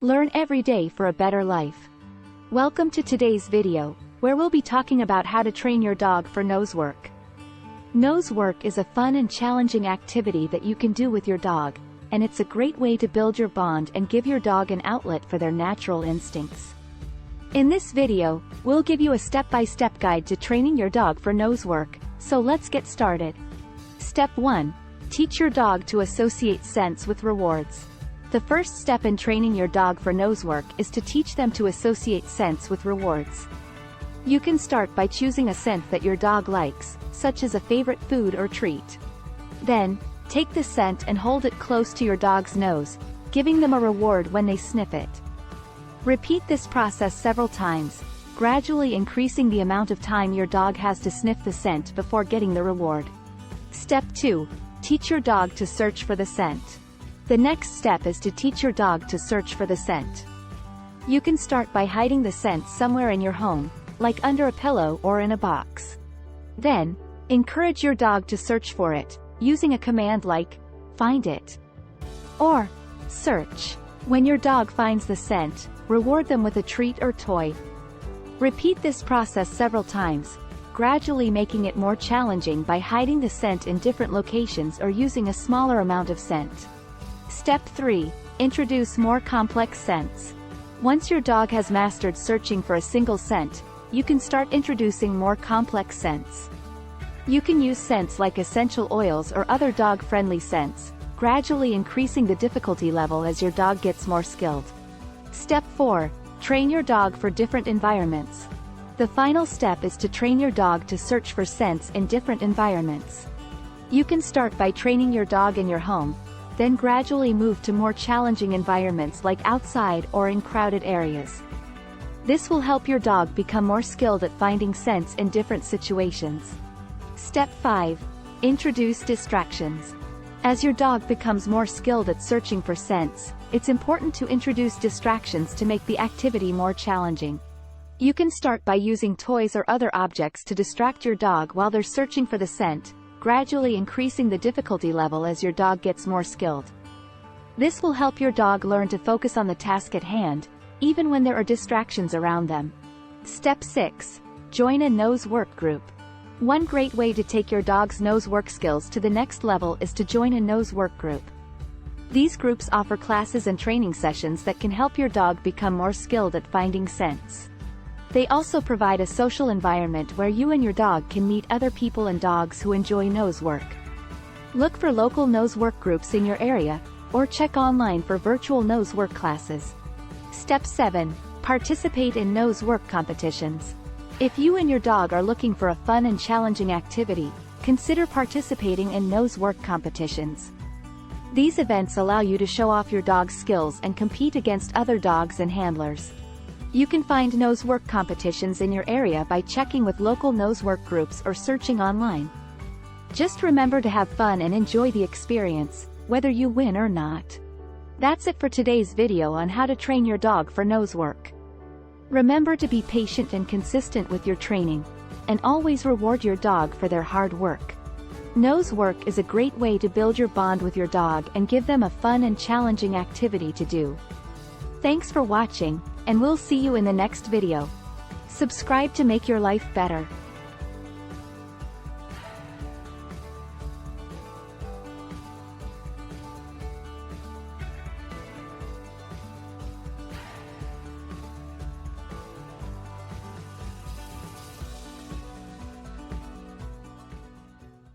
Learn every day for a better life. Welcome to today's video, where we'll be talking about how to train your dog for nose work. Nose work is a fun and challenging activity that you can do with your dog, and it's a great way to build your bond and give your dog an outlet for their natural instincts. In this video, we'll give you a step-by-step guide to training your dog for nose work, so let's get started. Step 1. Teach your dog to associate scents with rewards. The first step in training your dog for nose work is to teach them to associate scents with rewards. You can start by choosing a scent that your dog likes, such as a favorite food or treat. Then, take the scent and hold it close to your dog's nose, giving them a reward when they sniff it. Repeat this process several times, gradually increasing the amount of time your dog has to sniff the scent before getting the reward. Step 2. Teach your dog to search for the scent. The next step is to teach your dog to search for the scent. You can start by hiding the scent somewhere in your home, like under a pillow or in a box. Then, encourage your dog to search for it, using a command like, "Find it," or "Search." When your dog finds the scent, reward them with a treat or toy. Repeat this process several times, gradually making it more challenging by hiding the scent in different locations or using a smaller amount of scent. Step 3. Introduce more complex scents. Once your dog has mastered searching for a single scent, you can start introducing more complex scents. You can use scents like essential oils or other dog-friendly scents, gradually increasing the difficulty level as your dog gets more skilled. Step 4. Train your dog for different environments. The final step is to train your dog to search for scents in different environments. You can start by training your dog in your home, then gradually move to more challenging environments like outside or in crowded areas. This will help your dog become more skilled at finding scents in different situations. Step 5. Introduce distractions. As your dog becomes more skilled at searching for scents, it's important to introduce distractions to make the activity more challenging. You can start by using toys or other objects to distract your dog while they're searching for the scent, gradually increasing the difficulty level as your dog gets more skilled. This will help your dog learn to focus on the task at hand, even when there are distractions around them. Step 6. Join a nose work group. One great way to take your dog's nose work skills to the next level is to join a nose work group. These groups offer classes and training sessions that can help your dog become more skilled at finding scents. They also provide a social environment where you and your dog can meet other people and dogs who enjoy nose work. Look for local nose work groups in your area, or check online for virtual nose work classes. Step 7. Participate in nose work competitions. If you and your dog are looking for a fun and challenging activity, consider participating in nose work competitions. These events allow you to show off your dog's skills and compete against other dogs and handlers. You can find nose work competitions in your area by checking with local nose work groups or searching online. Just remember to have fun and enjoy the experience, whether you win or not. That's it for today's video on how to train your dog for nose work. Remember to be patient and consistent with your training, and always reward your dog for their hard work. Nose work is a great way to build your bond with your dog and give them a fun and challenging activity to do. Thanks for watching, and we'll see you in the next video. Subscribe to make your life better.